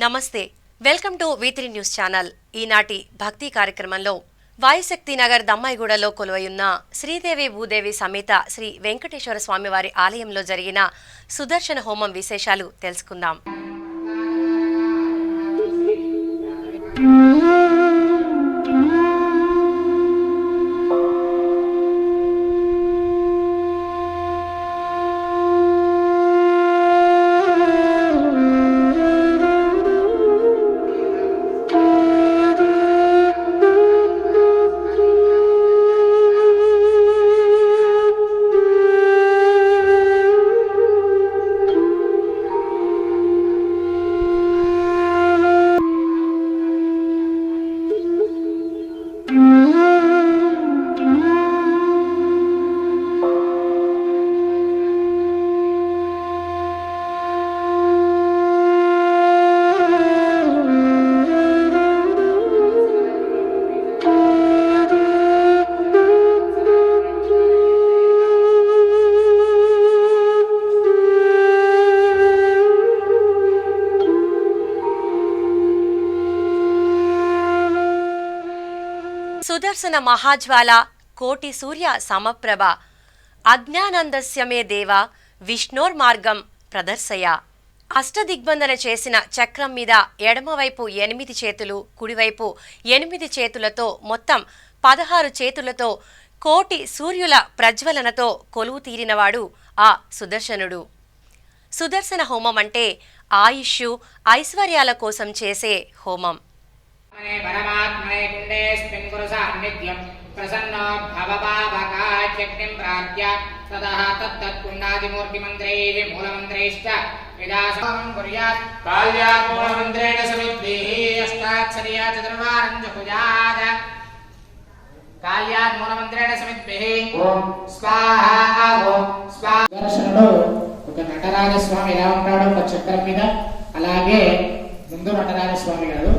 నమస్తే, welcome to V3 news channel. ఈనాటి భక్తి కార్యక్రమంలో వాయుశక్తి నగర్ దమ్మాయిగూడలో కొలువయున్న శ్రీదేవి భూదేవి సమేత శ్రీ వెంకటేశ్వర స్వామివారి ఆలయంలో జరిగిన సుదర్శన హోమం విశేషాలు తెలుసుకుందాం. సుదర్శన మహాజ్వాల కోటి సూర్య సమప్రభ అజ్ఞానందస్య మే దేవ విష్ణోర్మార్గం ప్రదర్శయ. అష్టదిగ్బంధన చేసిన చక్రం మీద ఎడమవైపు 8 చేతులు, కుడివైపు 8 చేతులతో మొత్తం 16 చేతులతో కోటి సూర్యుల ప్రజ్వలనతో కొలువు తీరినవాడు ఆ సుదర్శనుడు. సుదర్శన హోమం అంటే ఆయుష్ ఐశ్వర్యాల కోసం చేసే హోమం. परमात्मने कुण्डेऽस्मिन् कुरु सान्निध्यं प्रसन्नो भवपावकाच्यग्निं प्राप्य ततः तत्तत्कुण्डादिमूर्तिमन्त्रैः मूलमन्त्रैश्च विदासं कुर्यात् काल्यात् मूलमन्त्रेण समिद्भिः अष्टाक्षर्या चतुर्वारं जपुजात् काल्यात् मूलमन्त्रेण समिद्भिः ओम स्वाहा ओम स्वाहा. దర్శనుడు ఒక నటరాజ స్వామి ఎలా ఉంటాడో ఒక చక్రం మీద, అలాగే ముందు నటరాజ స్వామి గారు,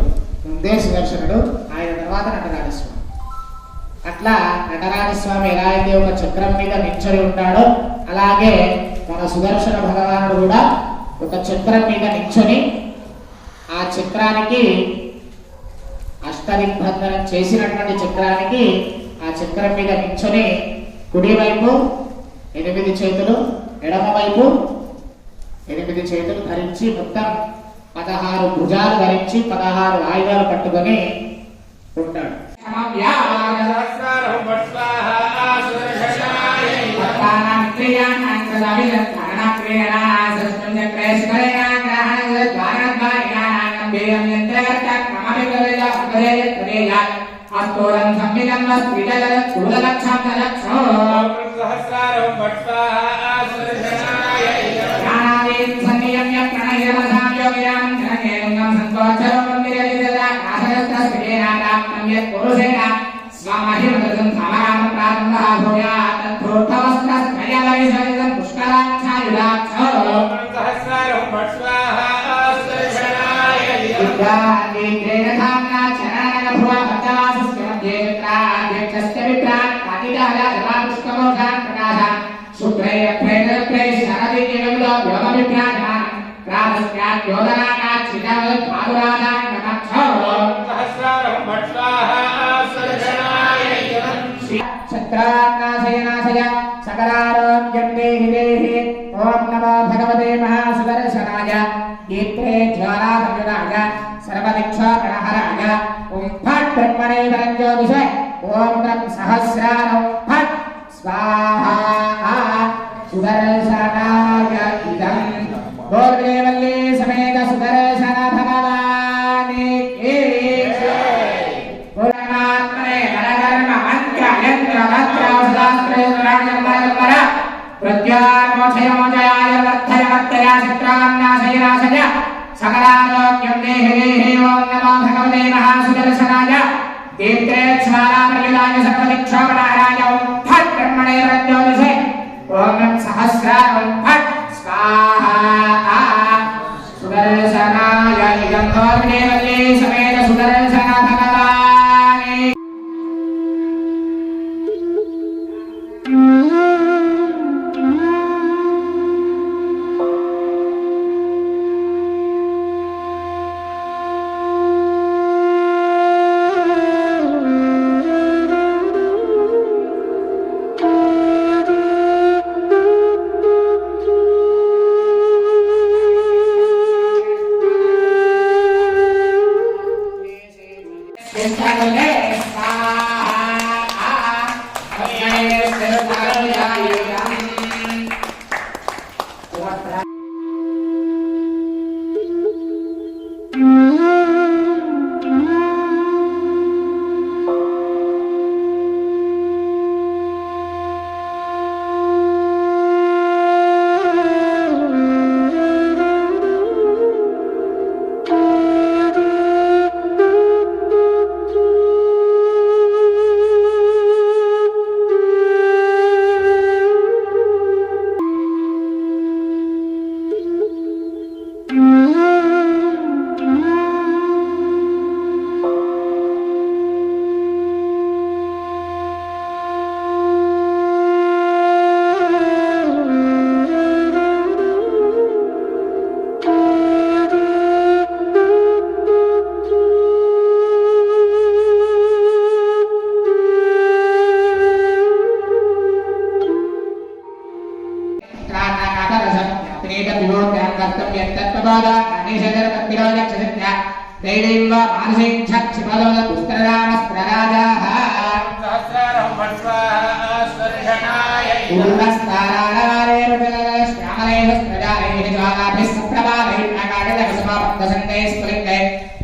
ముందే సుదర్శనుడు, ఆయన తర్వాత నటరాజస్వామి. అట్లా నటరాజస్వామి ఎలా అయితే ఒక చక్రం మీద నిల్చొని ఉంటాడో, అలాగే మన సుదర్శన భగవానుడు కూడా ఒక చక్రం మీద నిల్చొని ఆ చక్రానికి అష్టదిగ్బంధనం చేసినటువంటి చక్రానికి ఆ చక్రం మీద నిల్చొని కుడివైపు 8 చేతులు, ఎడమవైపు 8 చేతులు ధరించి మొత్తం 16 భుజాలు ధరించి 16 ఆయుధాలు పట్టుకొని ఉంటాడు. सकलारोग्यं देहि देहि. ओम नमो भगवते महासुदर्शनाय दीप्ते ज्वालाधनुराय सर्वदिक्षोपणहराय. ओम फट् ब्रह्मणे परञ्ज्योतिषे ओम ब्रह्म सहस्रारं फट् स्वाहा. सुदर्शनाय इदं गोर्देवल्ली समेत सुदर्शन भगवाने की जय. परमात्मने नरधर्म मंत्र यंत्र मंत्र औषधास्त्र राजमर प्रत्यामोक्षयमोचयाय वर्धय वर्धय चित्रान्नाशय नाशय सकलारोग्यं देहि देहि. ओम नमो भगवते महासुदर्शनाय दीप्ते ज्वालाप्रयुधाय सर्वदिक्षोपणहराय. ओम फट् ब्रह्मणे परञ्ज्योतिषे ओम सहस्रारं फट् स्वाहा. सुदर्शनाय इदं गोर्देवल्ली समेत सुदर्शन भगवाने. ध्यान कर्तव्यं तत्त्वबोध अनिषेधर तत्विरोध क्षित्य दैवीं वा मानसीं क्षिपलोद दुष्टरामस्त्रराजाः सहस्रारं वट्स्वाहा स्वर्षणाय पूर्णस्ताराणारेण श्यामलेन स्त्रजालेन ज्वालाभिः सप्रभावैः आकाशदवसमापत्तसन्ते स्फुलिङ्गे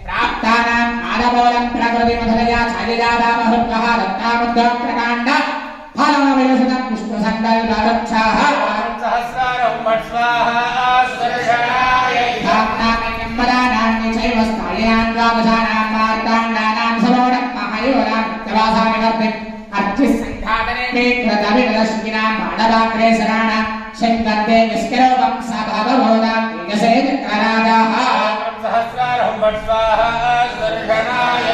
प्राप्तानाम् आदमूलं प्रकृतिमधुरया छायजादामहुर्गः दत्तामुद्गप्रकाण्ड फलमविलसतं विष्णुसङ्कल्पवृक्षाः सहस्रारं वट्स्वाहा स्वर्षणाय धाम्नामिन्यम्बराणान्य चैव स्थाययान् द्वादशानां मार्ताण्डानां समोढं महायोनां नित्यवासामिवर्तिम् अर्चिस्सङ्घातने कृतविरश्मिनां मानवाग्रेसराणां शङ्कन्ते निष्करोपं सभवबोधां तेजसे चक्रराजाः सहस्रारं वट्स्वाहा स्वर्षणाय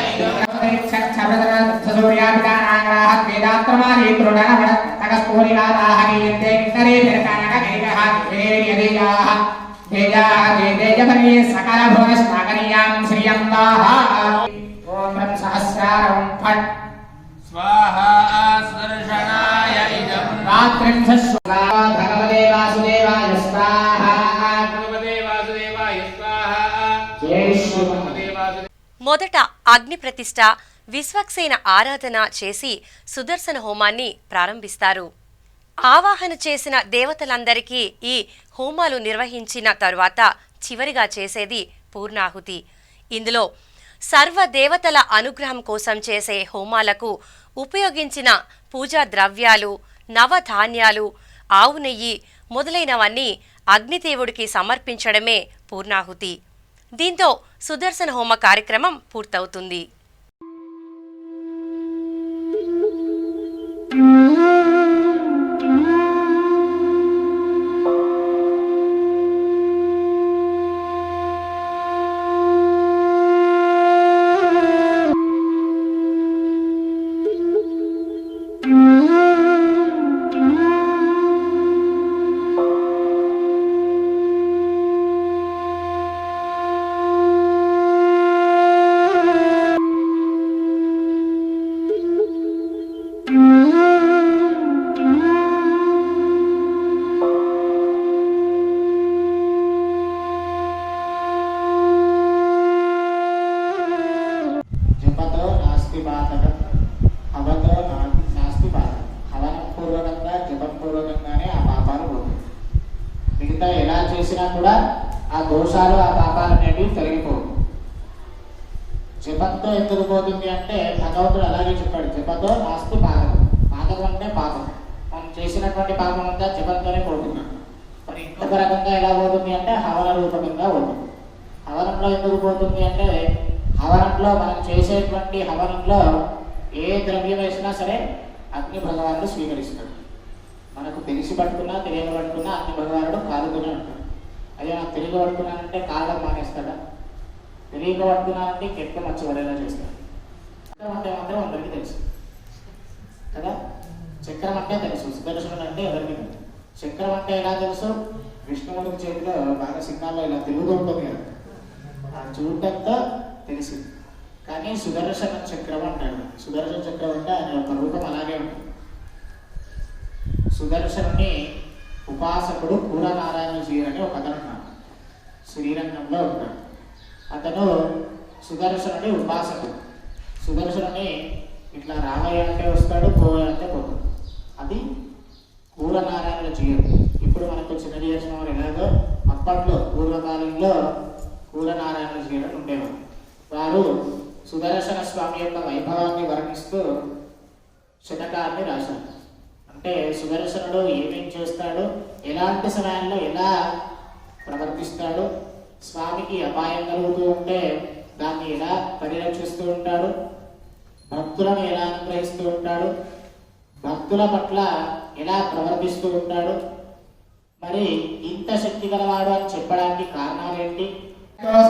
स्वाहा स्वर्षणाय इदं भगवते वासुदेवाय स्वाहा भगवते वासुदेवाय स्वाहा जय श्री भगवते वासुदेवाय మొదట అగ్ని ప్రతిష్ఠ విశ్వక్సేన ఆరాధన చేసి సుదర్శన హోమాన్ని ప్రారంభిస్తారు. ఆవాహన చేసిన దేవతలందరికీ ఈ హోమాలు నిర్వహించిన తరువాత చివరిగా చేసేది పూర్ణాహుతి. ఇందులో సర్వ దేవతల అనుగ్రహం కోసం చేసే హోమాలకు ఉపయోగించిన పూజా ద్రవ్యాలు, నవధాన్యాలు, ఆవు నెయ్యి మొదలైనవన్నీ అగ్నిదేవుడికి సమర్పించడమే పూర్ణాహుతి. దీంతో సుదర్శన హోమ కార్యక్రమం పూర్తవుతుంది. ఎలా చేసినా కూడా ఆ దోషాలు ఆ పాపాలు అనేవి తొలగిపోవు. జపంతో ఎందుకు పోతుంది అంటే భగవంతుడు అలాగే చెప్పాడు, జపంతో నాస్తి పాదకం. పాదకం అంటే పాపం. మనం చేసినటువంటి పాపం అంతా జపంతోనే పోతున్నాం. మరి ఇంకొక రకంగా ఎలా పోతుంది అంటే హవన రూపకంగా పోతుంది. హవనంలో ఎందుకు పోతుంది అంటే హవనంలో మనం చేసేటువంటి హవనంలో ఏ ద్రవ్యం వేసినా సరే అగ్ని భగవానుడు స్వీకరిస్తాడు. మనకు తెలిసి పట్టుకున్నా తెలియక పట్టుకున్నా అగ్ని భగవానుడు కాలుతూనే ఉంటాడు. అదే నాకు తెలియక పట్టుకున్నానంటే కాలడం మానేస్తాడా? తెలియక పట్టుకున్నానంటే కెట్ట మచ్చబడేలా చేస్తాడు. చక్రం అంటే మాత్రం అందరికీ తెలుసు కదా. చక్రం అంటే తెలుసు, సుదర్శనుడు అంటే ఎవరికి తెలుసు. చక్రం అంటే ఎలా తెలుసు? విష్ణువుడికి చేతిలో బాగా సింహాల్లో ఇలా తిరుగుతూ ఉంటుంది కదా, ఆ చూడటంతో తెలిసింది. కానీ సుదర్శన చక్రం అంటాడు. సుదర్శన చక్రం అంటే ఆయన యొక్క రూపం అలాగే ఉంటుంది. సుదర్శనుని ఉపాసకుడు కూరనారాయణజీ అని ఒక అతను ఉన్నాడు, శ్రీరంగంలో ఉంటాడు. అతను సుదర్శనుని ఉపాసకుడు. సుదర్శనుని ఇట్లా రామయ్య అంటే వస్తాడు, పోవాలంటే పోతాడు. అది కూరనారాయణ జీవుడు. ఇప్పుడు మనకు చిన్న చేసిన వారు ఎలాగో అప్పట్లో పూర్వకాలంలో కూరనారాయణ జీవుడు ఉండేవారు. వారు సుదర్శన స్వామి యొక్క వైభవాన్ని వర్ణిస్తూ శతకాన్ని రాశారు. అంటే సుదర్శనుడు ఏమేం చేస్తాడు, ఎలాంటి సమయాల్లో ఎలా ప్రవర్తిస్తాడు, స్వామికి అపాయం కలుగుతూ ఉంటే దాన్ని ఎలా పరిరక్షిస్తూ ఉంటాడు, భక్తులను ఎలా అనుగ్రహిస్తూ ఉంటాడు, భక్తుల పట్ల ఎలా ప్రవర్తిస్తూ ఉంటాడు, మరి ఇంత శక్తి గలవాడు అని చెప్పడానికి కారణాలేంటి?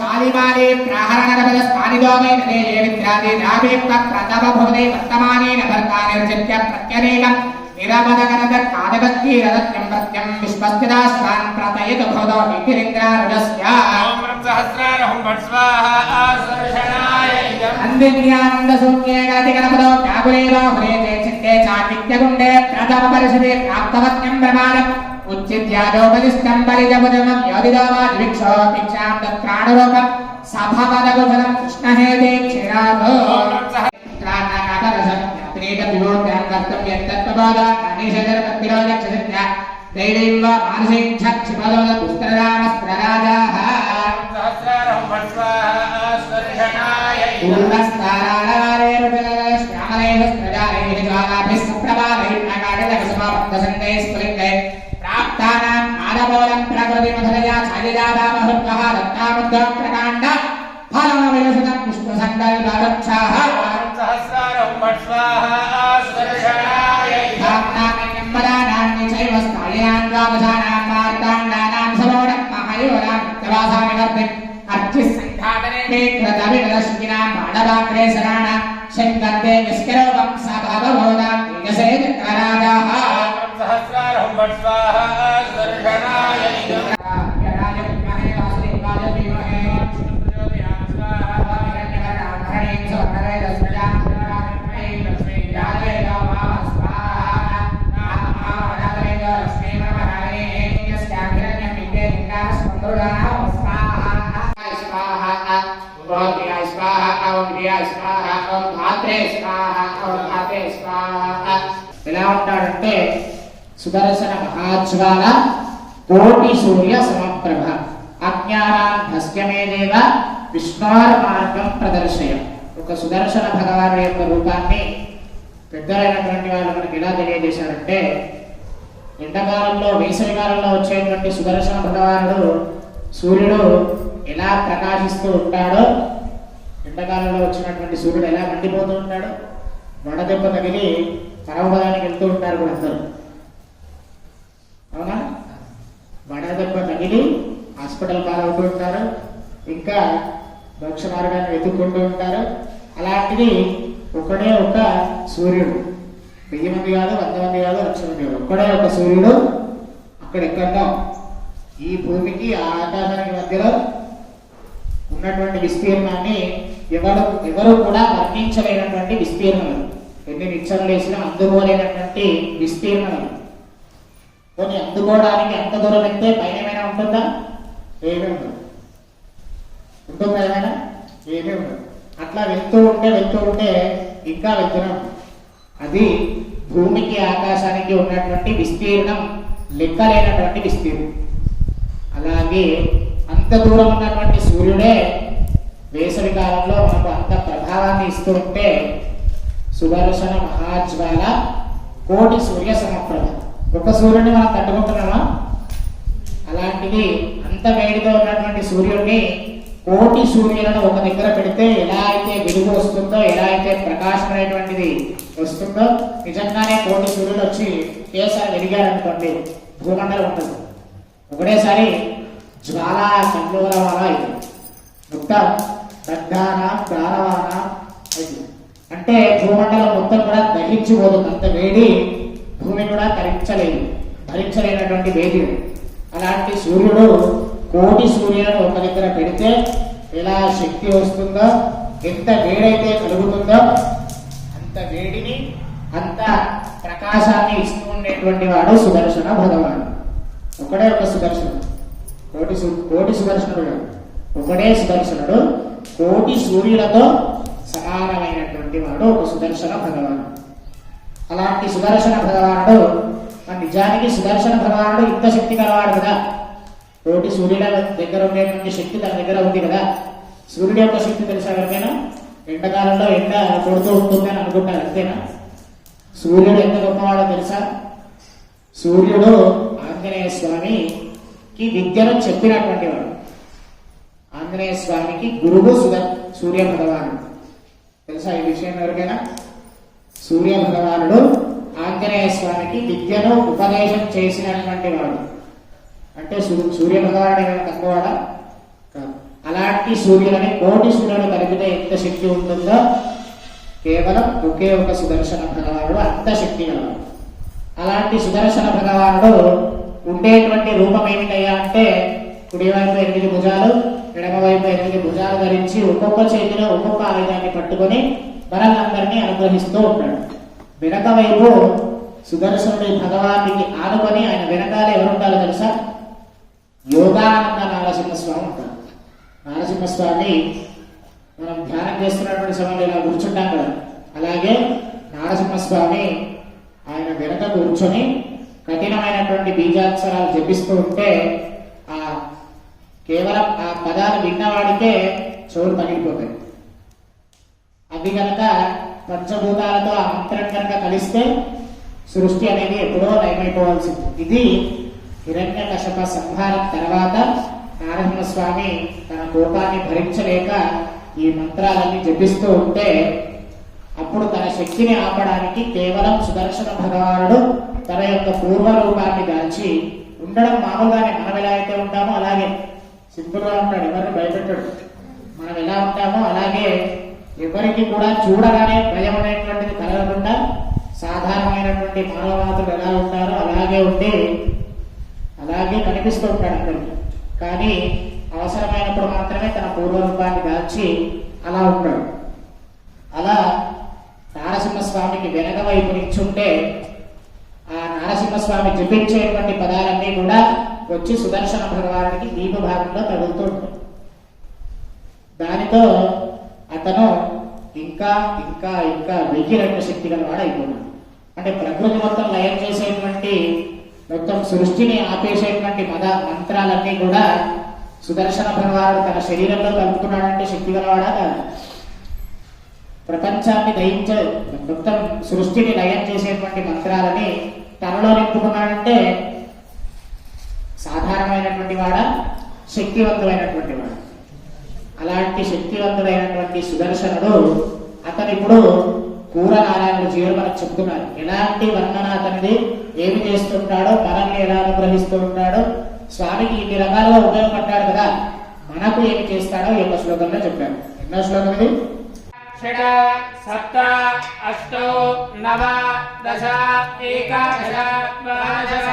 సాలిమాలి ప్రాహరణగద స్థానిదోమై నదే విద్రాది రావేక్త ప్రతమ భవదే వర్తమానేన భర్తానిర్జిత్య ప్రత్యనేకం నిరవదగనద కాదగత్తిరదత్యం ప్రత్యం విశ్వస్తిదాస్వాన్ ప్రతయత భవదో వితిరింద్రారుజస్య ఓం సహస్రారహం వట్స్వాహా స్వర్షణాయ ఇదం అందిన్యానంద సూక్యేగతి గణపదో వ్యాకులేవా హృదే చిత్తే చాకిత్యగుండే ప్రథమ పరిషదే ప్రాప్తవత్యం ప్రమాదం उच्चित्यादोपदिष्टं परिजपजमं योदिदावाद्विक्षो भिक्षां तत्राणुरोकं सभापदकुफलं कृष्णहेते क्षीरातो त्राणाकाकरसं त्रेकविभोग्यां कर्तव्यं तत्त्वबोधा अनिषदरतत्विरोधक्षसत्य दैवीं वा मानसीं क्षिपदोद पुत्ररामस्त्रराजाः सहस्रारं भट्स्वाहा स्वर्षणाय पूर्णस्ताराणारेरुपलश्यामलेशस्त्रजालैः ज्वालाभिः सप्रभावैर्नकाटितकसमापत्तसन्दैः स्फुलिङ्गैः प्राप्तानाम् आदमूलं प्रकृतिमधुरया छायजादामहृत्वः दत्तामुद्गप्रकाण्ड फलमविलसतं विष्णुसङ्कल्पवृक्षाः सहस्रारं भट्स्वाहा स्वर्षणाय धाम्नामिन्यम्बदानान्नि चैव स्थायिनान् द्वादशानां मार्ताण्डानां समोढं महायोनां नित्यवासामिवर्तिम् अर्चिस्सङ्घातने कृतविरश्मिनां मानवाग्रेसराणां शङ्कन्ते विस्करोपं सभवबोधां तेजसे चक्रराजाः सहस्रारं भट्स्वाहा स्वर्षणाय ఎలా ఉంటాడంటే సుదర్శన మహాజ్వాల కోటి సూర్య సమప్రభ అజ్ఞానాన్ భస్యమేదేవ విష్ణోర్ మార్గం ప్రదర్శయ. ఒక సుదర్శన భగవాను యొక్క రూపాన్ని పెద్దలైనటువంటి వాళ్ళు మనకి ఎలా తెలియజేశారంటే, ఎండాకాలంలో వేసవి కాలంలో వచ్చేటువంటి సుదర్శన భగవానుడు సూర్యుడు ఎలా ప్రకాశిస్తూ ఉంటాడో, ఎండాకాలంలో వచ్చినటువంటి సూర్యుడు ఎలా మండిపోతూ ఉంటాడో, వడదెబ్బ తగిలి పరమపదానికి వెళ్తూ ఉంటారు కూడా అందరూ. అవునా? వడదెబ్బ తగిలి హాస్పిటల్ పాలవుతూ ఉంటారు, ఇంకా మోక్ష మార్గాన్ని వెతుక్కుంటూ ఉంటారు. అలాంటిది ఒకడే ఒక సూర్యుడు, 1000 మంది కాదు, 100 మంది కాదు, 1,00,000 మంది కాదు, ఒక్కడే ఒక సూర్యుడు అక్కడెక్కడో ఈ భూమికి ఆ ఆకాశానికి మధ్యలో ఉన్నటువంటి విస్తీర్ణాన్ని ఎవరు కూడా వర్ణించలేనటువంటి విస్తీర్ణం. ఎన్ని నిచ్చలు వేసినా అందుకోలేనటువంటి విస్తీర్ణం. కొన్ని అందుకోవడానికి అంత దూరం వెళ్తే పైన ఏమైనా ఉంటుందా? ఏమీ ఉండదు. ఉంటుందా ఏమైనా? ఏమీ ఉండదు. అట్లా వెళ్తూ ఉంటే ఇంకా వెళ్తున్నాం. అది భూమికి ఆకాశానికి ఉన్నటువంటి విస్తీర్ణం లెక్కలేనటువంటి విస్తీర్ణం. అలాగే అంత దూరం ఉన్నటువంటి సూర్యుడే వేసవి కాలంలో మనకు అంత ప్రభావాన్ని ఇస్తూ ఉంటే సుదర్శన మహాజ్వాల కోటి సూర్య సమప్రభ. ఒక సూర్యుడిని మనం తట్టుకుంటున్నామా? అలాంటిది అంత వేడిగా ఉన్నటువంటి సూర్యుడిని కోటి సూర్యులను ఒక దగ్గర పెడితే ఎలా అయితే వెలుగు వస్తుందో, ఎలా అయితే ప్రకాశం అనేటువంటిది వస్తుందో, నిజంగానే కోటి సూర్యులు వచ్చి ఒకేసారి వెలిగారనుకోండి, భూమండలం ఉంటుంది. ఒకటేసారి జ్వాలా కల్లోలవాల ఇది మొత్తం దగ్ధాన దానవాన ఇది అంటే భూమండలం మొత్తం కూడా దహించిపోతుంది. అంత వేడి భూమి కూడా భరించలేనటువంటి వేడి. అలాంటి సూర్యుడు కోటి సూర్యులను ఒక దగ్గర పెడితే ఎలా శక్తి వస్తుందో, ఎంత వేడైతే కలుగుతుందో అంత వేడిని, అంత ప్రకాశాన్ని ఇస్తూ ఉండేటువంటి వాడు సుదర్శన భగవానుడు. ఒకడే ఒక సుదర్శనుడు, కోటి సుదర్శనుడు ఒకడే సుదర్శనుడు. కోటి సూర్యులతో సమానమైనటువంటి వాడు ఒక సుదర్శన భగవానుడు. అలాంటి సుదర్శన భగవానుడు నిజానికి సుదర్శన భగవానుడు ఇంత శక్తి కలవాడు కదా. కోటి సూర్యుల దగ్గర ఉండేటువంటి శక్తి తన దగ్గర ఉంది కదా. సూర్యుడి యొక్క శక్తి తెలుసా ఎవరికైనా? ఎండాకాలంలో ఎండ కొడుతూ ఉంటుంది అని అనుకుంటారు, అంతేనా? సూర్యుడు ఎంత గొప్పవాడో తెలుసా? సూర్యుడు ఆంజనేయ స్వామికి విద్యను చెప్పినటువంటి వాడు. ఆంజనేయ స్వామికి గురువు సూర్య భగవానుడు. తెలుసా ఈ విషయం ఎవరికైనా? సూర్య భగవానుడు ఆంజనేయ స్వామికి విద్యను ఉపదేశం చేసినటువంటి వాడు. అంటే సూర్య భగవానుడు ఏమైనా తక్కువవాడా? కాదు. అలాంటి సూర్యులని కోటి సూర్యుడు కలిపితే ఎంత శక్తి ఉంటుందో, కేవలం ఒకే ఒక సుదర్శన భగవానుడు అంత శక్తి గలవాడు. అలాంటి సుదర్శన భగవానుడు ఉండేటువంటి రూపం ఏమిటయ్యా అంటే, కుడివైపు 8 భుజాలు, ఎడమవైపు 8 భుజాలు ధరించి ఒక్కొక్క చేతిలో ఒక్కొక్క ఆయుధాన్ని పట్టుకొని మనల్ని అనుగ్రహిస్తూ ఉంటాడు. వెనక వైపు సుదర్శనుడి భగవానికి ఆనుకొని ఆయన వెనకాల ఎవరుంటారు? యోగానంద నారసింహస్వామి ఉంటారు. నారసింహస్వామి మనం ధ్యానం చేస్తున్నటువంటి సమయంలో ఇలా కూర్చుంటాం కదా, అలాగే నారసింహస్వామి ఆయన వెనక కూర్చొని కఠినమైనటువంటి బీజాక్షరాలు జపిస్తూ ఉంటే ఆ కేవలం ఆ పదాలు విన్నవాడికే చెవులు పగిలిపోతాయి. అవి కనుక పంచభూతాలతో ఆ మంత్రం కనుక కలిస్తే సృష్టి అనేది ఎప్పుడో లయమైపోవాల్సింది. ఇది హిరణ్యకశప సంహారం తర్వాత నారసింహస్వామి తన కోపాన్ని భరించలేక ఈ మంత్రాలన్నీ జపిస్తూ ఉంటే అప్పుడు తన శక్తిని ఆపడానికి కేవలం సుదర్శన భగవానుడు తన యొక్క పూర్వ రూపాన్ని దాల్చి ఉండడం. మామూలుగానే మనం ఎలా అయితే ఉంటామో అలాగే సింపుల్ గా ఉంటాడు, ఎవరిని భయపెట్టాడు. మనం ఎలా ఉంటామో అలాగే ఎవరికి కూడా చూడగానే భయం అనేటువంటిది కలగకుండా సాధారణమైనటువంటి మానవమాతులు ఎలా ఉంటారో అలాగే ఉండి అలాగే కనిపిస్తూ ఉంటాడు అక్కడికి. కానీ అవసరమైనప్పుడు మాత్రమే తన పూర్వరూపాన్ని దాల్చి అలా ఉంటాడు. అలా నారసింహస్వామికి వెనక వైపు నిల్చుంటే ఆ నారసింహస్వామి జపించేటువంటి పదాలన్నీ కూడా వచ్చి సుదర్శన భగవానుడికి దీప భాగంలో తగులుతూ ఉంటాయి. దానితో అతను ఇంకా ఇంకా ఇంకా వెయ్యిరెట్ల శక్తి గలవాడు అయిపోయాడు. అంటే ప్రకృతి మొత్తం లయం చేసేటువంటి మొత్తం సృష్టిని ఆపేసేటువంటి మంత్రాలన్నీ కూడా సుదర్శన భగవానుడు తన శరీరంలో కలుపుతున్నాడంటే శక్తి గలవాడా కాదు. ప్రపంచాన్ని దయించే మొత్తం సృష్టిని లయం చేసేటువంటి మంత్రాలని తనలో నింపుకున్నాడంటే సాధారణమైనటువంటి వాడా, శక్తివంతుడైనటువంటి వాడు. అలాంటి శక్తివంతుడైనటువంటి సుదర్శనుడు అతను ఇప్పుడు కూరనారాయణుడు జీవులు మనకు చెప్తున్నారు. ఎలాంటి వర్ణన అతనిది, ఏమి చేస్తుంటాడో, మనల్ని ఎలా అనుగ్రహిస్తూ ఉంటాడో, స్వామికి ఇన్ని రకాలుగా ఉపయోగపడ్డాడు కదా, మనకు ఏమి చేస్తాడో ఈ యొక్క శ్లోకంలో చెప్పాడు. ఎన్నో శ్లోకం ఇది? షట్ సప్త అష్టో నవ దశ ఏకాదశ ద్వాదశ.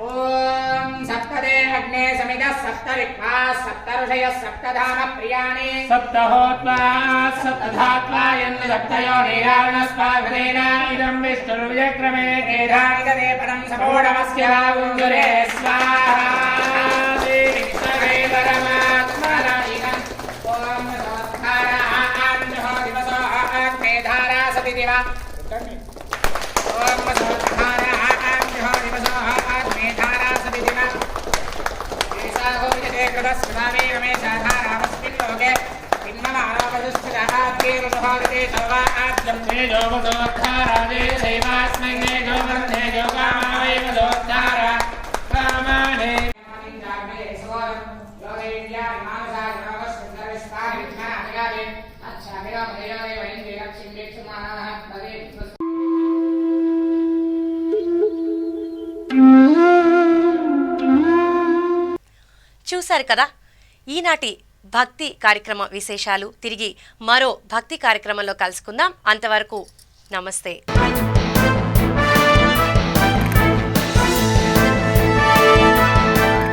ఓం సప్తదే అగ్నే సమిద సప్తరిక్మా సప్తఋషయ సప్తధామ ప్రియాణి సప్తహోత్వా సప్తధాత్వాయన్ సప్తయో నీరావణస్వాగరేణ ఇదం విష్ణుర్విజక్రమే వేదాంగదే పదం సపోడమస్య కుంజురే స్వాహా పరమాత్మనాయికం. ఓం సోత్థారాన్యో దివసో అగ్నే ధారా సతి దివ. ఓం సోత్థారాన్యో దివసో అగ్నే ధారా సతి దివ. ఏషాహో విజతే కృతస్వామి రమేశాధారామస్మిన్ లోకే భిన్నమానవదుస్థితః తీరుషోహరితే సర్వా ఆద్యం తేజోవసోద్ధారాదే దైవాస్మై తేజోకామాయేవసోద్ధార కామానే చూశారు కదా ఈనాటి భక్తి కార్యక్రమ విశేషాలు. తిరిగి మరో భక్తి కార్యక్రమంలో కలుసుకుందాం. అంతవరకు నమస్తే.